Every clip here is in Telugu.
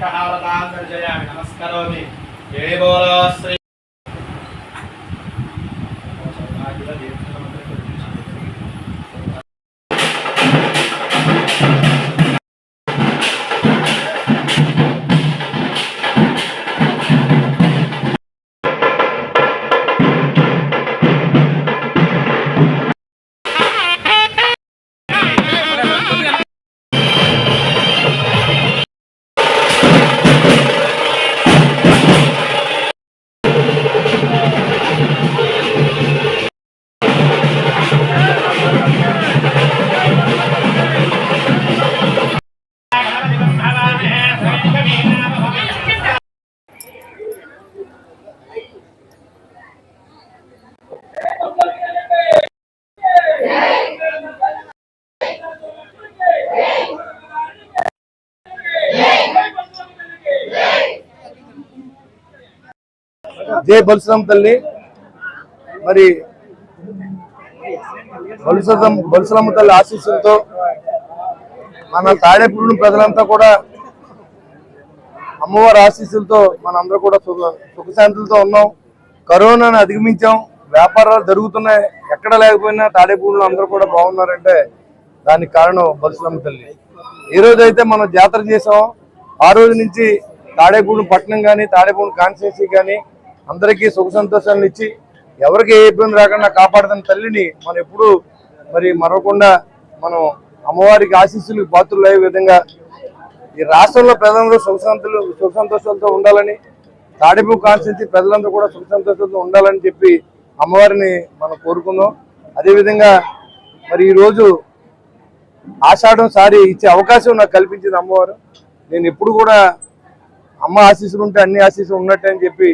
नमस्करोमि। जय बोलो श्री జై బల్సురామ తల్లి. మరి బల్సురామ తల్లి ఆశీస్సులతో మన తాడేపూడి ప్రజలంతా కూడా అమ్మవారి ఆశీస్సులతో మనందరూ కూడా సుఖశాంతులతో ఉన్నాం. కరోనాను అధిగమించాం. వ్యాపారాలు జరుగుతున్నాయి. ఎక్కడ లేకపోయినా తాడేపూడిలో అందరూ కూడా బాగున్నారంటే దానికి కారణం బల్సురామ తల్లి. ఈ రోజైతే మనం జాతర చేసాం. ఆ రోజు నుంచి తాడేపూడి పట్టణం కానీ తాడేపూడి కాన్స్టిట్యున్సీ కానీ అందరికీ సుఖ సంతోషాలను ఇచ్చి ఎవరికి ఏ ఇబ్బంది రాకుండా కాపాడుతున్న తల్లిని మనం ఎప్పుడు మరి మరవకుండా మనం అమ్మవారికి ఆశీస్సులకు పాత్రలు అయ్యే విధంగా ఈ రాష్ట్రంలో ప్రజలందరూ సుఖ సంతోషాలతో ఉండాలని, తాడేపూడి కాన్స్టిట్యున్సీ ప్రజలందరూ కూడా సుఖ సంతోషాలతో ఉండాలని చెప్పి అమ్మవారిని మనం కోరుకుందాం. అదేవిధంగా మరి ఈరోజు ఆషాఢం సారి ఇచ్చే అవకాశం నాకు కల్పించింది అమ్మవారు. నేను ఎప్పుడు కూడా అమ్మ ఆశీస్సులు ఉంటే అన్ని ఆశీస్సులు ఉన్నట్టే అని చెప్పి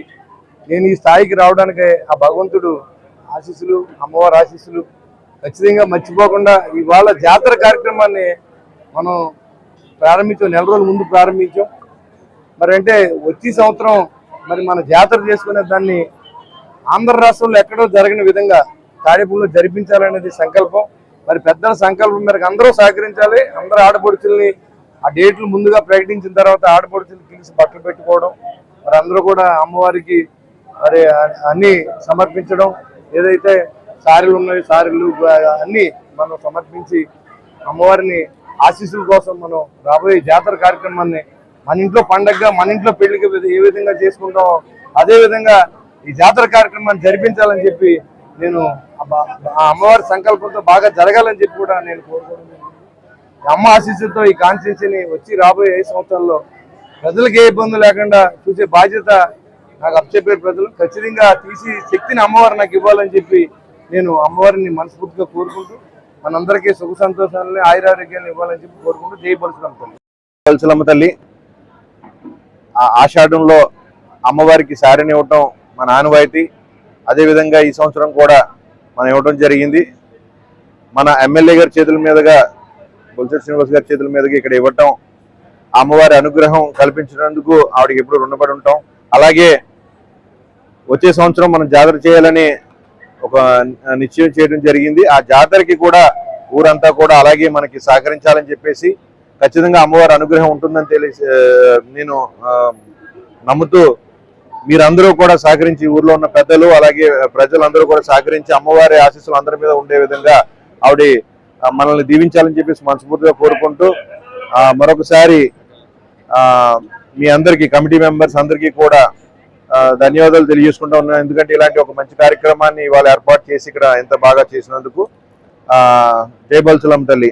నేను ఈ స్థాయికి రావడానికి ఆ భగవంతుడు ఆశీస్సులు, అమ్మవారి ఆశీస్సులు ఖచ్చితంగా మర్చిపోకుండా ఇవాళ జాతర కార్యక్రమాన్ని మనం ప్రారంభించాం. నెల రోజుల ముందు ప్రారంభించాం. మరి అంటే వచ్చే సంవత్సరం మరి మన జాతర చేసుకునే దాన్ని ఆంధ్ర రాష్ట్రంలో ఎక్కడో జరగని విధంగా తాడేపూడిలో జరిపించాలనేది సంకల్పం. మరి పెద్దల సంకల్పం మేరకు అందరూ సహకరించాలి. అందరూ ఆడపడుచుల్ని ఆ డేట్లు ముందుగా ప్రకటించిన తర్వాత ఆడపడుచులు పిలిచి బట్టలు పెట్టుకోవడం, మరి అందరూ కూడా అమ్మవారికి మరి అన్ని సమర్పించడం, ఏదైతే సారీలు ఉన్నాయో సారీలు అన్ని మనం సమర్పించి అమ్మవారిని ఆశీస్సుల కోసం మనం రాబోయే జాతర కార్యక్రమాన్ని మన ఇంట్లో పండగగా మన ఇంట్లో పెళ్లికి ఏ విధంగా చేసుకుంటామో అదే విధంగా ఈ జాతర కార్యక్రమాన్ని జరిపించాలని చెప్పి నేను ఆ అమ్మవారి సంకల్పంతో బాగా జరగాలని చెప్పి కూడా నేను కోరుకోవడం. అమ్మ ఆశీస్సులతో ఈ కాన్స్టిట్యున్సీని వచ్చి రాబోయే 5 సంవత్సరాల్లో ప్రజలకు ఏ ఇబ్బంది లేకుండా చూసే బాధ్యత నాకు అప్పచెప్పారు ప్రజలు. ఖచ్చితంగా తీసి శక్తిని అమ్మవారు నాకు ఇవ్వాలని చెప్పి నేను అమ్మవారిని మనస్ఫూర్తిగా కోరుకుంటూ మనందరికీ సుఖ సంతోషాలని ఆయురారోగ్యాన్ని ఇవ్వాలని చెప్పి కోరుకుంటూ జై బల్సురామ తల్లి. బల్సురామ తల్లి ఆషాఢంలో అమ్మవారికి సారిని ఇవ్వటం మన ఆనవాయితీ. అదేవిధంగా ఈ సంవత్సరం కూడా మనం ఇవ్వడం జరిగింది. మన ఎమ్మెల్యే గారి చేతుల మీదుగా బొలిశెట్టి శ్రీనివాస్ గారి చేతుల మీదుగా ఇక్కడ ఇవ్వటం, అమ్మవారి అనుగ్రహం కల్పించినందుకు ఆవిడకి ఎప్పుడు రుణపడి ఉంటాం. అలాగే వచ్చే సంవత్సరం మనం జాతర చేయాలని ఒక నిశ్చయం చేయడం జరిగింది. ఆ జాతరకి కూడా ఊరంతా కూడా అలాగే మనకి సహకరించాలని చెప్పేసి ఖచ్చితంగా అమ్మవారి అనుగ్రహం ఉంటుందని తెలిసి నేను నమ్ముతూ మీరందరూ కూడా సహకరించి ఊర్లో ఉన్న పెద్దలు అలాగే ప్రజలందరూ కూడా సహకరించి అమ్మవారి ఆశీస్సులు అందరి మీద ఉండే విధంగా ఆవిడ మనల్ని దీవించాలని చెప్పేసి మనస్ఫూర్తిగా కోరుకుంటూ మరొకసారి మీ అందరికీ కమిటీ మెంబర్స్ అందరికీ కూడా ధన్యవాదాలు తెలియజేసుకుంటూ ఉన్నాను. ఎందుకంటే ఇలాంటి ఒక మంచి కార్యక్రమాన్ని ఇవాళ ఏర్పాటు చేసి ఇక్కడ ఎంత బాగా చేసినందుకు. జై బల్సురామ తల్లి.